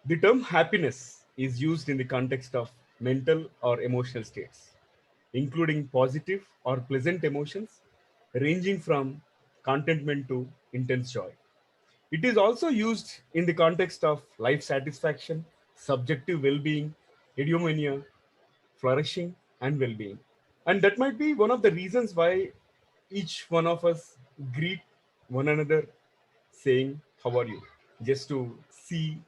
The term happiness is used in the context of mental or emotional states, including positive or pleasant emotions, ranging from contentment to intense joy. It is also used in the context of life satisfaction, subjective well being, eudaimonia, flourishing, and well being. And that might be one of the reasons why each one of us greet one another saying, "How are you?" just to see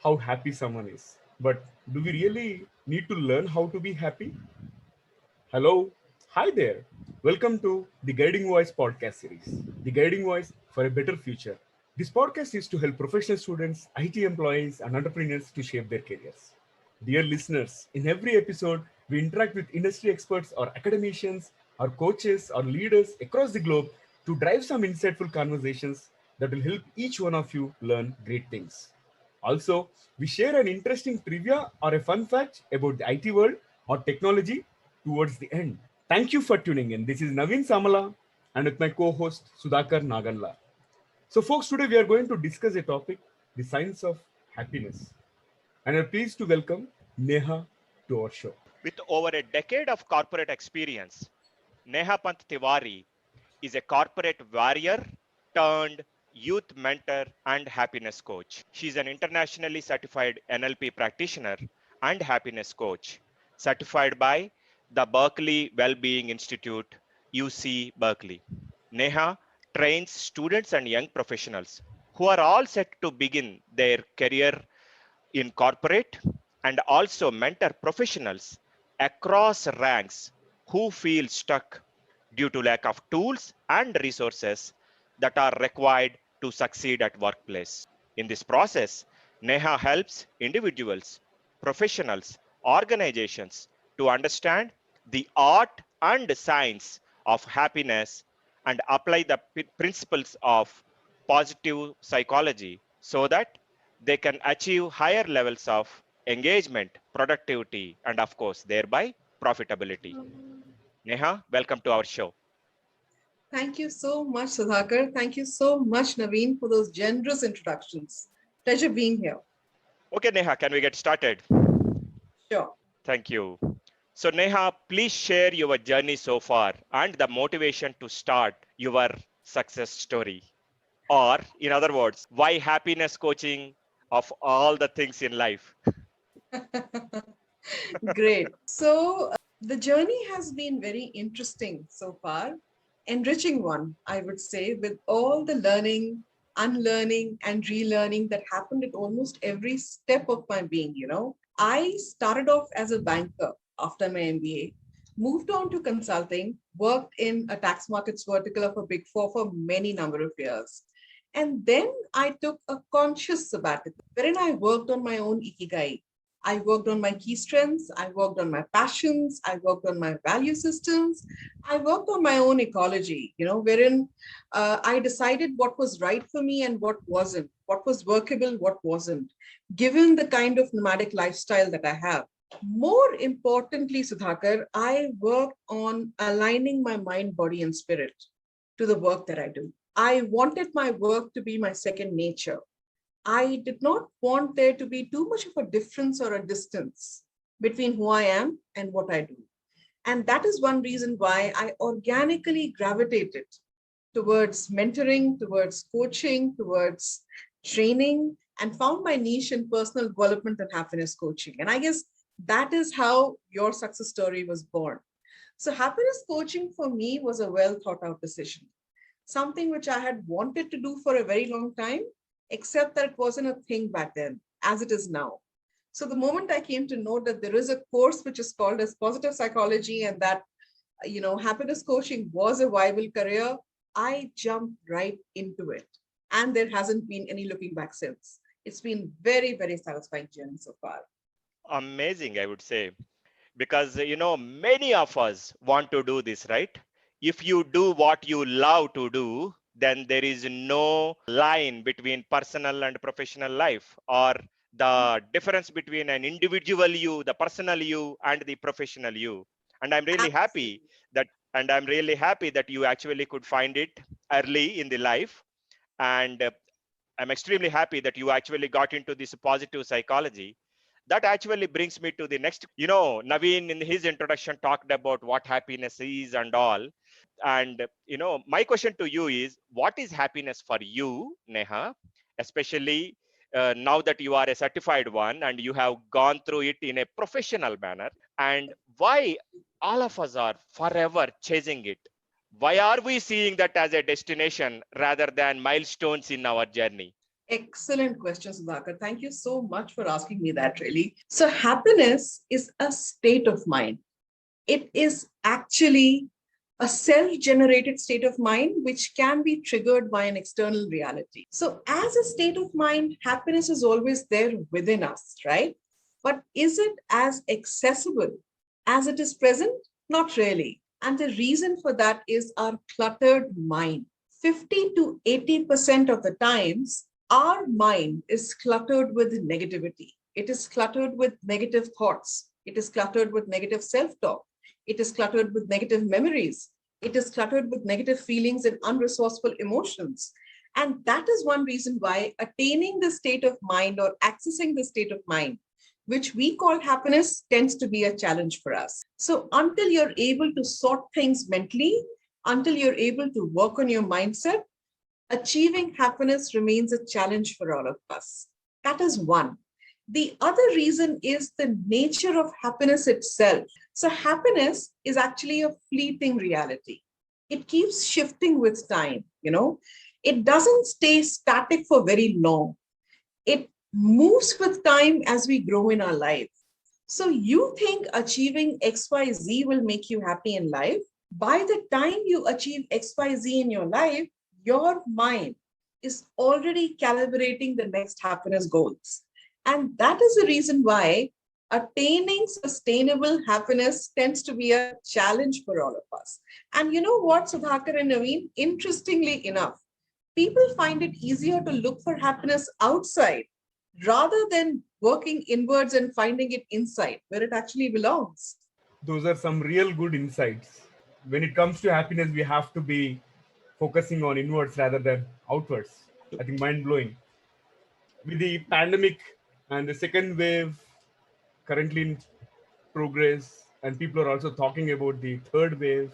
how happy someone is. But do we really need to learn how to be happy? Hello, hi there. Welcome to the Guiding Voice podcast series, the Guiding Voice for a Better Future. This podcast is to help professional students, IT employees, and entrepreneurs to shape their careers. Dear listeners, in every episode, we interact with industry experts or academicians or coaches or leaders across the globe to drive some insightful conversations that will help each one of you learn great things. Also, we share an interesting trivia or a fun fact about the IT world or technology towards the end. Thank you for tuning in. This is Naveen Samala and with my co-host Sudhakar Naganla. So folks, today we are going to discuss a topic, the science of happiness. And I'm pleased to welcome Neha to our show. With over a decade of corporate experience, Neha Pant Tiwari is a corporate warrior turned youth mentor and happiness coach. She's an internationally certified NLP practitioner and happiness coach, certified by the Berkeley Wellbeing Institute, UC Berkeley. Neha trains students and young professionals who are all set to begin their career in corporate and also mentor professionals across ranks who feel stuck due to lack of tools and resources that are required to succeed at workplace. In this process, Neha helps individuals, professionals, organizations to understand the art and science of happiness and apply the principles of positive psychology so that they can achieve higher levels of engagement, productivity, and of course, thereby profitability. Neha, welcome to our show. Thank you so much, Sudhakar. Thank you so much, Naveen, for those generous introductions. Pleasure being here. Okay, Neha, can we get started? Sure. Thank you. So, Neha, please share your journey so far and the motivation to start your success story. Or, in other words, why happiness coaching of all the things in life? Great. So, the journey has been very interesting so far, enriching one, I would say, with all the learning, unlearning, and relearning that happened at almost every step of my being. I started off as a banker after my MBA, moved on to consulting, worked in a tax markets vertical of a big four for many number of years. And then I took a conscious sabbatical wherein I worked on my own ikigai. I worked on my key strengths. I worked on my passions. I worked on my value systems. I worked on my own ecology, wherein I decided what was right for me and what wasn't, what was workable, what wasn't, given the kind of nomadic lifestyle that I have. More importantly, Sudhakar, I work on aligning my mind, body, and spirit to the work that I do. I wanted my work to be my second nature. I did not want there to be too much of a difference or a distance between who I am and what I do. And that is one reason why I organically gravitated towards mentoring, towards coaching, towards training, and found my niche in personal development and happiness coaching. And I guess that is how your success story was born. So, happiness coaching for me was a well thought out decision, something which I had wanted to do for a very long time, except that it wasn't a thing back then, as it is now. So the moment I came to know that there is a course which is called as positive psychology and that happiness coaching was a viable career, I jumped right into it. And there hasn't been any looking back since. It's been very, very satisfying journey so far. Amazing, I would say. Because many of us want to do this, right? If you do what you love to do, then there is no line between personal and professional life, or the difference between an individual you, the personal you, and the professional you. And I'm really happy Absolutely. that and I'm really happy that you actually could find it early in the life. And I'm extremely happy that you actually got into this positive psychology. That actually brings me to the next. Naveen in his introduction talked about what happiness is and all. And, my question to you is, what is happiness for you, Neha? Especially now that you are a certified one and you have gone through it in a professional manner, and why all of us are forever chasing it? Why are we seeing that as a destination rather than milestones in our journey? Excellent question, Sudhakar. Thank you so much for asking me that, really. So, happiness is a state of mind. It is actually a self generated state of mind which can be triggered by an external reality. So, as a state of mind, happiness is always there within us, right? But is it as accessible as it is present? Not really. And the reason for that is our cluttered mind. 50 to 80% of the times, our mind is cluttered with negativity. It is cluttered with negative thoughts. It is cluttered with negative self talk. It is cluttered with negative memories. It is cluttered with negative feelings and unresourceful emotions. And that is one reason why attaining the state of mind or accessing the state of mind, which we call happiness, tends to be a challenge for us. So until you're able to sort things mentally, until you're able to work on your mindset, achieving happiness remains a challenge for all of us. That is one. The other reason is the nature of happiness itself. So, happiness is actually a fleeting reality. It keeps shifting with time, It doesn't stay static for very long. It moves with time as we grow in our life. So, you think achieving XYZ will make you happy in life? By the time you achieve XYZ in your life, your mind is already calibrating the next happiness goals. And that is the reason why attaining sustainable happiness tends to be a challenge for all of us. And you know what, Sudhakar and Naveen? Interestingly enough, people find it easier to look for happiness outside rather than working inwards and finding it inside where it actually belongs. Those are some real good insights. When it comes to happiness, we have to be focusing on inwards rather than outwards. I think mind blowing. With the pandemic and the second wave currently in progress, and people are also talking about the third wave,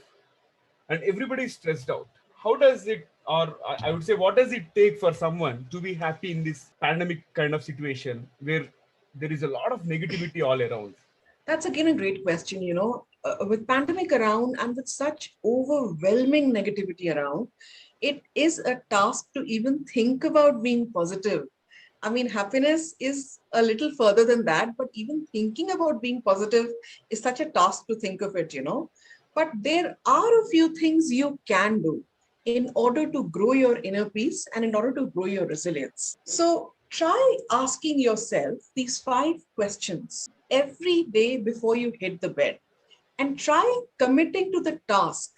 and everybody is stressed out. How does it, or I would say, what does it take for someone to be happy in this pandemic kind of situation where there is a lot of negativity all around? That's again a great question. With pandemic around and with such overwhelming negativity around, it is a task to even think about being positive. I mean, happiness is a little further than that, but even thinking about being positive is such a task to think of it. But there are a few things you can do in order to grow your inner peace and in order to grow your resilience. So try asking yourself these 5 questions every day before you hit the bed, and try committing to the task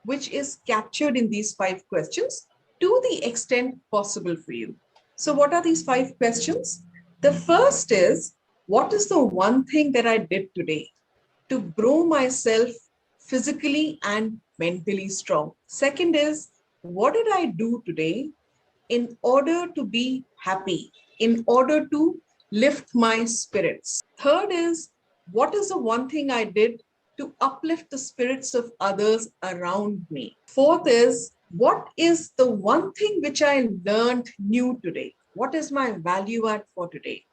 which is captured in these 5 questions to the extent possible for you. So, what are these 5 questions? The first is, what is the one thing that I did today to grow myself physically and mentally strong? Second is, what did I do today in order to be happy, in order to lift my spirits? Third is, what is the one thing I did to uplift the spirits of others around me? Fourth is, what is the one thing which I learned new today? What is my value add for today?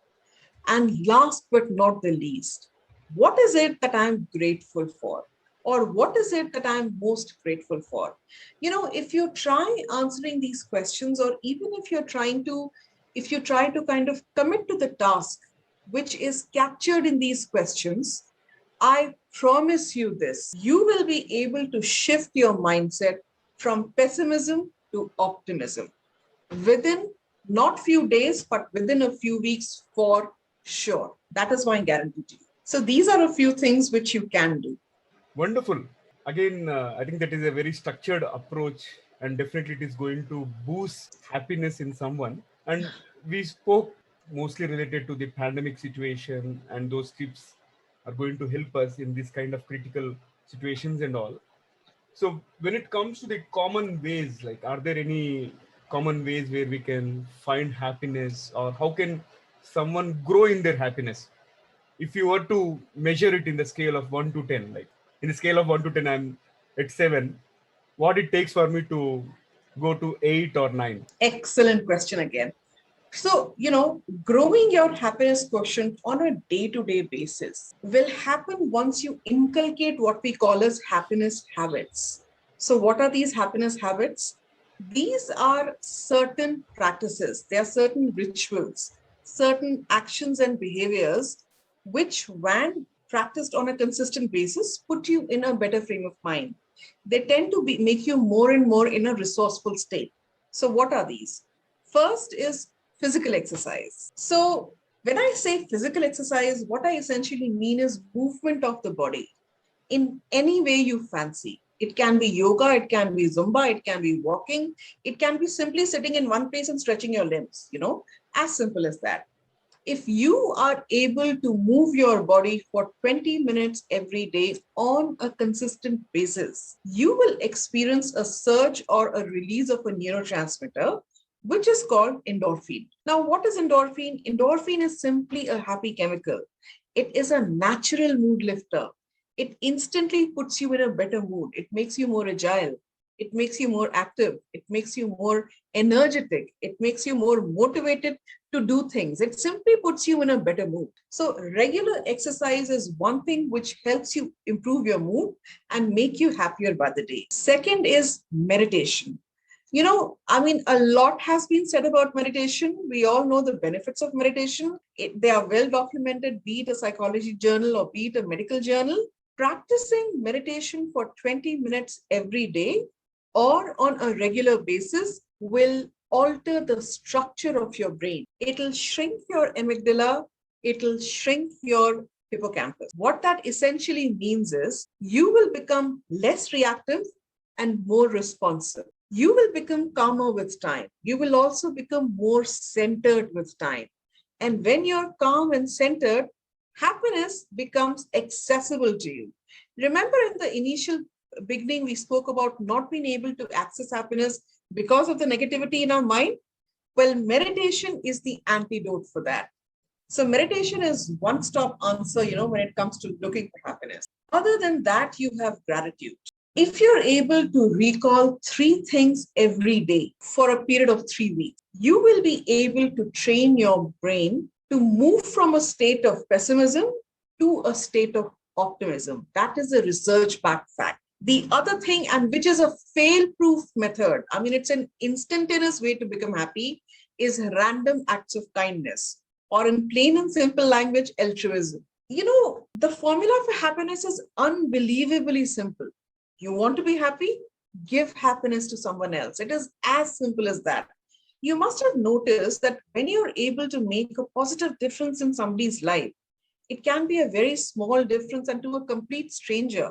And last but not the least, what is it that I'm grateful for? Or what is it that I'm most grateful for? If you try answering these questions, or even if you try to kind of commit to the task which is captured in these questions, I promise you this, you will be able to shift your mindset from pessimism to optimism within not few days, but within a few weeks for sure. That is my guarantee to you. So these are a few things which you can do. Wonderful. Again, I think that is a very structured approach, and definitely it is going to boost happiness in someone. And we spoke mostly related to the pandemic situation, and those tips are going to help us in this kind of critical situations and all. So, when it comes to the common ways, like, are there any common ways where we can find happiness, or how can someone grow in their happiness? If you were to measure it in the scale of 1 to 10, like in the scale of 1 to 10, I'm at 7, what it takes for me to go to 8 or 9? Excellent question again. So, growing your happiness quotient on a day-to-day basis will happen once you inculcate what we call as happiness habits. So, what are these happiness habits? These are certain practices, they are certain rituals, certain actions and behaviors, which, when practiced on a consistent basis, put you in a better frame of mind. They tend to make you more and more in a resourceful state. So, what are these? First is physical exercise. So, when I say physical exercise, what I essentially mean is movement of the body in any way you fancy. It can be yoga, it can be Zumba, it can be walking, it can be simply sitting in one place and stretching your limbs, as simple as that. If you are able to move your body for 20 minutes every day on a consistent basis, you will experience a surge or a release of a neurotransmitter, which is called endorphin. Now, what is endorphin? Endorphin is simply a happy chemical. It is a natural mood lifter. It instantly puts you in a better mood. It makes you more agile. It makes you more active. It makes you more energetic. It makes you more motivated to do things. It simply puts you in a better mood. So, regular exercise is one thing which helps you improve your mood and make you happier by the day. Second is meditation. A lot has been said about meditation. We all know the benefits of meditation. They are well documented, be it a psychology journal or be it a medical journal. Practicing meditation for 20 minutes every day or on a regular basis will alter the structure of your brain. It'll shrink your amygdala, it'll shrink your hippocampus. What that essentially means is you will become less reactive and more responsive. You will become calmer with time. You will also become more centered with time. And when you're calm and centered, happiness becomes accessible to you. Remember, in the initial beginning, we spoke about not being able to access happiness because of the negativity in our mind. Well, meditation is the antidote for that. So meditation is one-stop answer, when it comes to looking for happiness. Other than that, you have gratitude. If you're able to recall 3 things every day for a period of 3 weeks, you will be able to train your brain to move from a state of pessimism to a state of optimism. That is a research-backed fact. The other thing, and which is a fail-proof method, it's an instantaneous way to become happy, is random acts of kindness, or in plain and simple language, altruism. The formula for happiness is unbelievably simple. You want to be happy? Give happiness to someone else. It is as simple as that. You must have noticed that when you're able to make a positive difference in somebody's life, it can be a very small difference and to a complete stranger.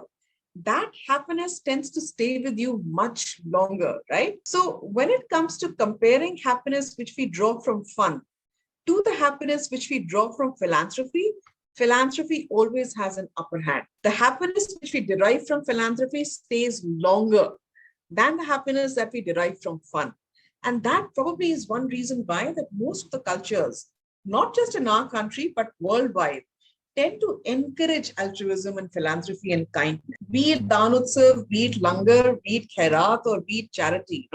That happiness tends to stay with you much longer, right? So when it comes to comparing happiness, which we draw from fun, to the happiness which we draw from philanthropy, philanthropy always has an upper hand. The happiness which we derive from philanthropy stays longer than the happiness that we derive from fun. And that probably is one reason why that most of the cultures, not just in our country, but worldwide, tend to encourage altruism and philanthropy and kindness, be it Danutsav, be it Langar, be it Khairat, or be it charity,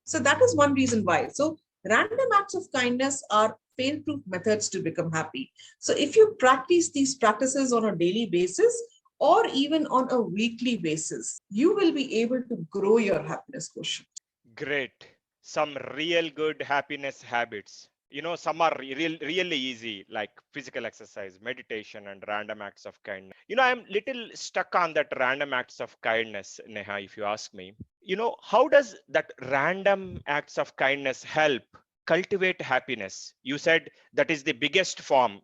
So that is one reason why. So random acts of kindness are fail-proof methods to become happy. So if you practice these practices on a daily basis or even on a weekly basis, you will be able to grow your happiness quotient. Great. Some real good happiness habits. Some are really easy, like physical exercise, meditation, and random acts of kindness. I'm little stuck on that random acts of kindness, Neha, if you ask me. How does that random acts of kindness help cultivate happiness? You said that is the biggest form,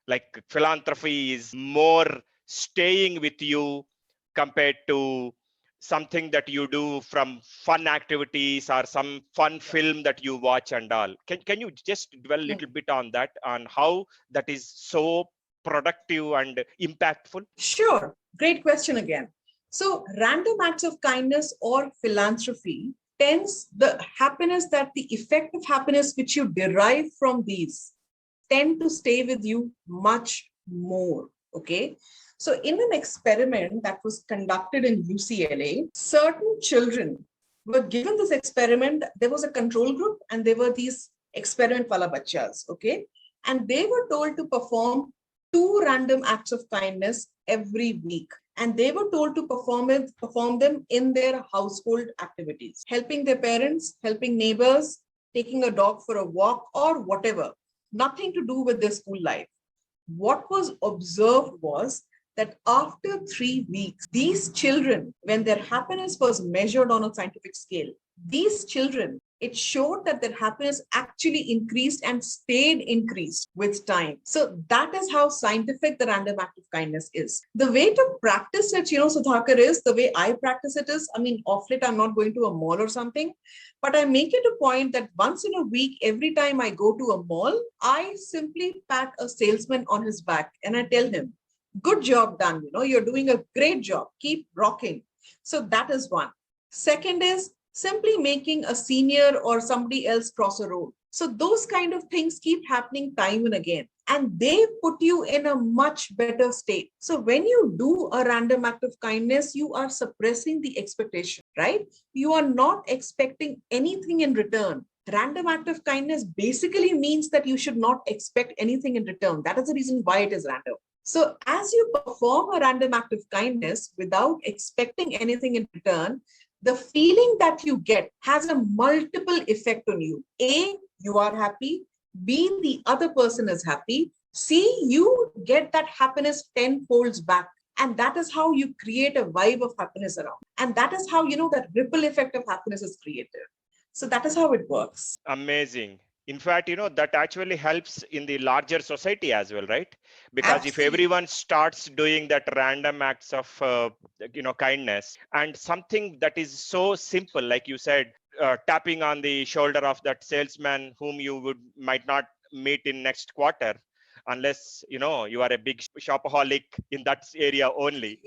like philanthropy is more staying with you compared to something that you do from fun activities or some fun film that you watch and all. Can you just dwell a little bit on that, on how that is so productive and impactful? Sure. Great question again. So random acts of kindness or philanthropy tends, the happiness that the effect of happiness which you derive from these tend to stay with you much more. Okay. So in an experiment that was conducted in UCLA, certain children were given this experiment. There was a control group and there were these experiment wala bachas. Okay. And they were told to perform 2 random acts of kindness every week. And they were told to perform them in their household activities, helping their parents, helping neighbors, taking a dog for a walk or whatever, nothing to do with their school life. What was observed was that after 3 weeks, these children, when their happiness was measured on a scientific scale, these children, it showed that their happiness actually increased and stayed increased with time. So that is how scientific the random act of kindness is. The way to practice it, Sudhakar, is the way I practice it is, off late, I'm not going to a mall or something, but I make it a point that once in a week, every time I go to a mall, I simply pat a salesman on his back and I tell him, good job done. You're doing a great job. Keep rocking. So that is one. Second is simply making a senior or somebody else cross a road. So those kind of things keep happening time and again, and they put you in a much better state. So when you do a random act of kindness, you are suppressing the expectation, right? You are not expecting anything in return. Random act of kindness basically means that you should not expect anything in return. That is the reason why it is random. So as you perform a random act of kindness without expecting anything in return, the feeling that you get has a multiple effect on you. A, you are happy. B, the other person is happy. C, you get that happiness 10 folds back. And that is how you create a vibe of happiness around. And that is how, that ripple effect of happiness is created. So that is how it works. Amazing. In fact, that actually helps in the larger society as well, right? Because Absolutely. if everyone starts doing that random acts of, kindness, and something that is so simple, like you said, tapping on the shoulder of that salesman whom you might not meet in next quarter, unless you are a big shopaholic in that area only.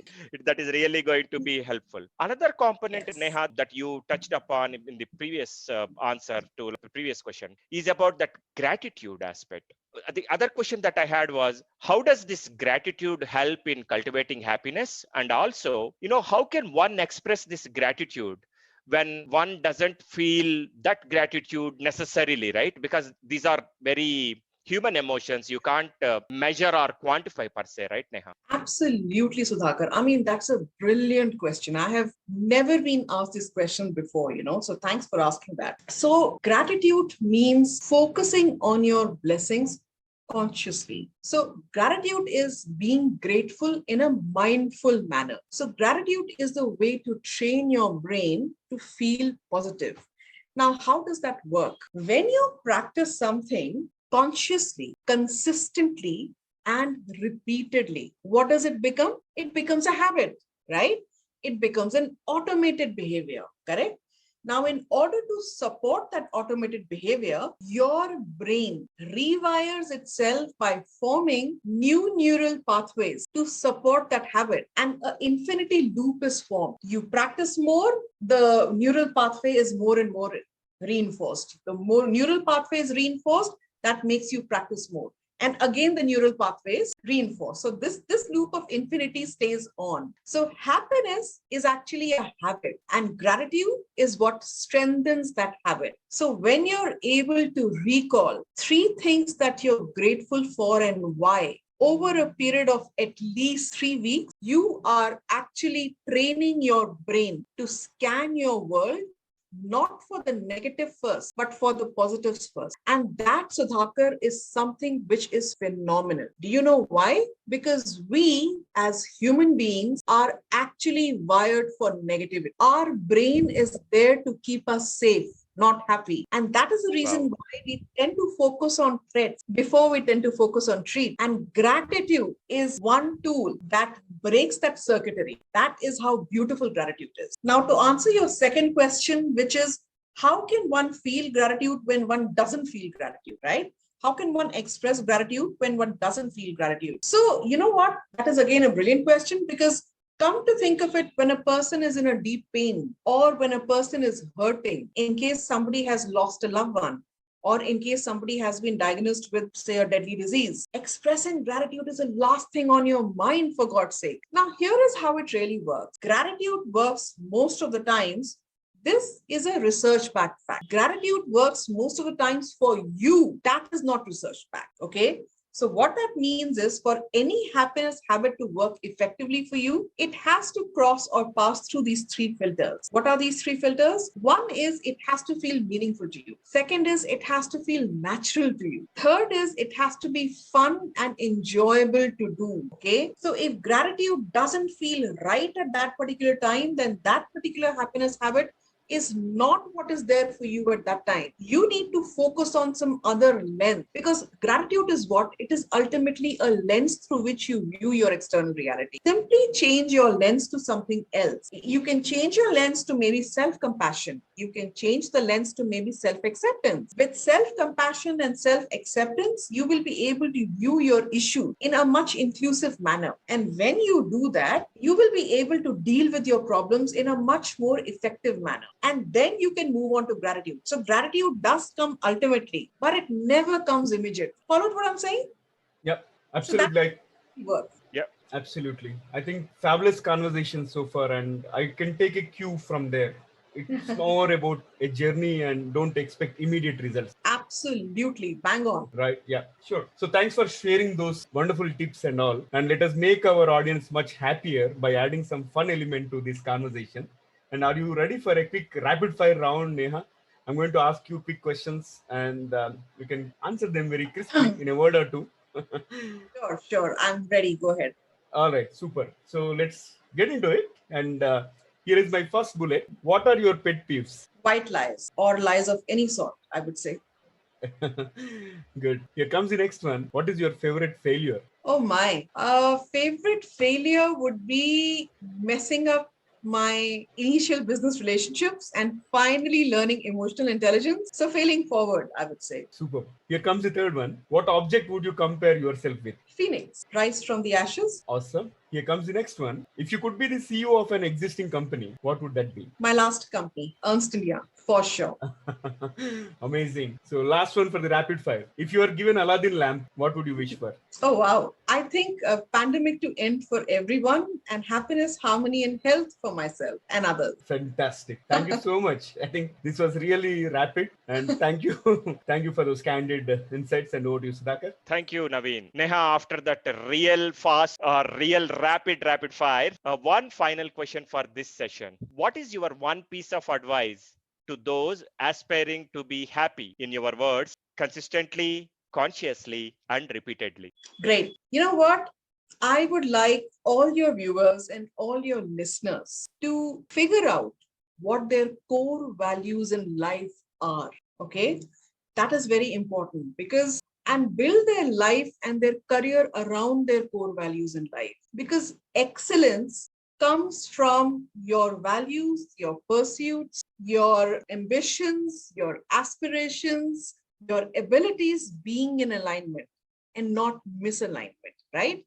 That is really going to be helpful. Another component, Yes. Neha, that you touched upon in the previous answer to the previous question is about that gratitude aspect. The other question that I had was, how does this gratitude help in cultivating happiness? And also, how can one express this gratitude when one doesn't feel that gratitude necessarily, right? Because these are very human emotions. You can't measure or quantify per se, right, Neha? Absolutely, Sudhakar. That's a brilliant question. I have never been asked this question before, so thanks for asking that. So gratitude means focusing on your blessings consciously. So gratitude is being grateful in a mindful manner. So gratitude is the way to train your brain to feel positive. Now, how does that work? When you practice something consciously, consistently, and repeatedly, what does it become? It becomes a habit, right? It becomes an automated behavior, correct? Now, in order to support that automated behavior, your brain rewires itself by forming new neural pathways to support that habit, and an infinity loop is formed. You practice more, the neural pathway is more and more reinforced. The more neural pathway is reinforced, that makes you practice more. And again, the neural pathways reinforce. So this loop of infinity stays on. So happiness is actually a habit, and gratitude is what strengthens that habit. So when you're able to recall 3 things that you're grateful for and why, over a period of at least 3 weeks, you are actually training your brain to scan your world not for the negative first, but for the positives first. And that, Sudhakar, is something which is phenomenal. Do you know why? Because we as human beings are actually wired for negativity. Our brain is there to keep us safe, not happy. And that is the reason why we tend to focus on threats before we tend to focus on treat. And gratitude is one tool that breaks that circuitry. That is how beautiful gratitude is. Now, to answer your second question, which is how can one feel gratitude when one doesn't feel gratitude, right? How can one express gratitude when one doesn't feel gratitude? So, you know what? That is again a brilliant question, because Come to think of it, when a person is in a deep pain or when a person is hurting, in case somebody has lost a loved one, or in case somebody has been diagnosed with, say, a deadly disease, expressing gratitude is the last thing on your mind, for God's sake. Now, here is how it really works. Gratitude works most of the times. This is a research backed fact. Gratitude works most of the times for you. That is not research backed. Okay. So, what that means is, for any happiness habit to work effectively for you, it has to cross or pass through these three filters. What are these three filters? One is it has to feel meaningful to you. Second is it has to feel natural to you. Third is it has to be fun and enjoyable to do. Okay. So, if gratitude doesn't feel right at that particular time, then that particular happiness habit is not what is there for you at that time. You need to focus on some other lens, because gratitude is what? It is ultimately a lens through which you view your external reality. Simply change your lens to something else. You can change your lens to maybe self-compassion. You can change the lens to maybe self-acceptance. With self-compassion and self-acceptance, you will be able to view your issue in a much inclusive manner. And when you do that, you will be able to deal with your problems in a much more effective manner. And then you can move on to gratitude. So gratitude does come ultimately, but it never comes immediate. Followed what I'm saying? Yep, So that absolutely. works. Yeah. Absolutely. I think fabulous conversation so far, and I can take a cue from there. It's more about a journey and don't expect immediate results. Absolutely. Bang on. Right. Yeah, sure. So thanks for sharing those wonderful tips and all. And let us make our audience much happier by adding some fun element to this conversation. And are you ready for a quick rapid fire round, Neha? I'm going to ask you quick questions and you can answer them very crisply in a word or two. Sure. I'm ready. Go ahead. All right, super. So let's get into it. And here is my first bullet. What are your pet peeves? White lies or lies of any sort, I would say. Good. Here comes the next one. What is your favorite failure? Oh my. Favorite failure would be messing up my initial business relationships and finally learning emotional intelligence. So failing forward, I would say. Super. Here comes the third one. What object would you compare yourself with? Phoenix, rise from the ashes. Awesome. Here comes the next one. If you could be the CEO of an existing company, what would that be? My last company, Ernst & Young, for sure. Amazing. So last one for the rapid fire. If you are given Aladdin lamp, what would you wish for? Oh, wow. I think a pandemic to end for everyone and happiness, harmony, and health for myself and others. Fantastic. Thank you so much. I think this was really rapid and thank you. Thank you for those candid insights and over to you, Sudhakar. Thank you, Naveen. Neha, after that real fast, real rapid fire, one final question for this session. What is your one piece of advice to those aspiring to be happy, in your words, consistently, consciously, and repeatedly? Great. You know what? I would like all your viewers and all your listeners to figure out what their core values in life are. Okay. That is very important, because and build their life and their career around their core values in life, because excellence comes from your values, your pursuits, your ambitions, your aspirations, your abilities being in alignment and not misalignment, right?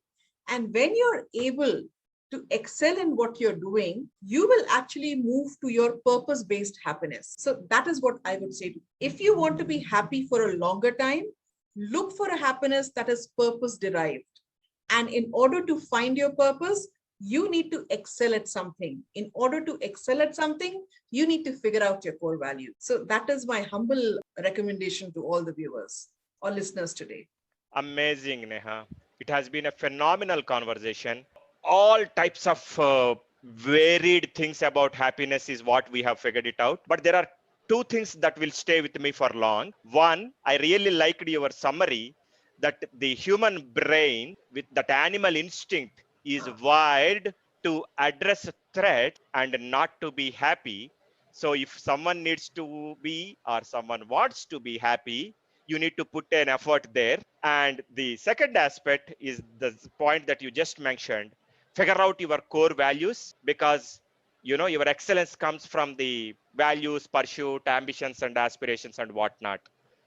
And when you're able to excel in what you're doing, you will actually move to your purpose based happiness. So, that is what I would say. If you want to be happy for a longer time, look for a happiness that is purpose derived. And in order to find your purpose, you need to excel at something. In order to excel at something, you need to figure out your core value. So, that is my humble recommendation to all the viewers or listeners today. Amazing, Neha. It has been a phenomenal conversation. All types of varied things about happiness is what we have figured it out. But there are two things that will stay with me for long. One, I really liked your summary that the human brain with that animal instinct is wired to address a threat and not to be happy. So if someone needs to be or someone wants to be happy, you need to put an effort there. And the second aspect is the point that you just mentioned. Figure out your core values, because your excellence comes from the values, pursuit, ambitions, and aspirations, and whatnot.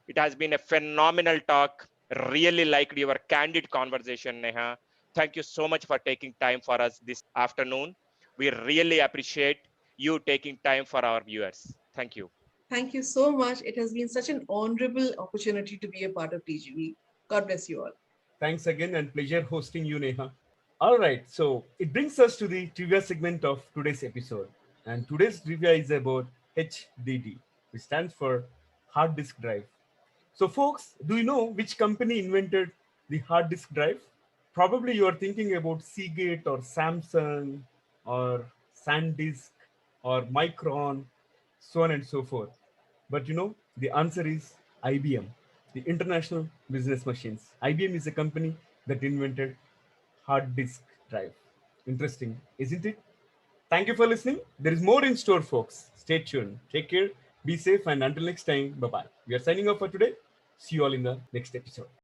It has been a phenomenal talk. Really liked your candid conversation, Neha. Thank you so much for taking time for us this afternoon. We really appreciate you taking time for our viewers. Thank you. Thank you so much. It has been such an honorable opportunity to be a part of TGV. God bless you all. Thanks again and pleasure hosting you, Neha. All right, so it brings us to the trivia segment of today's episode. And today's trivia is about HDD, which stands for hard disk drive. So, folks, do you know which company invented the hard disk drive? Probably you are thinking about Seagate or Samsung or SanDisk or Micron, so on and so forth. But the answer is IBM, the International Business Machines. IBM is a company that invented hard disk drive. Interesting, isn't it? Thank you for listening. There is more in store, folks. Stay tuned. Take care, be safe, and until next time, bye bye. We are signing off for today. See you all in the next episode.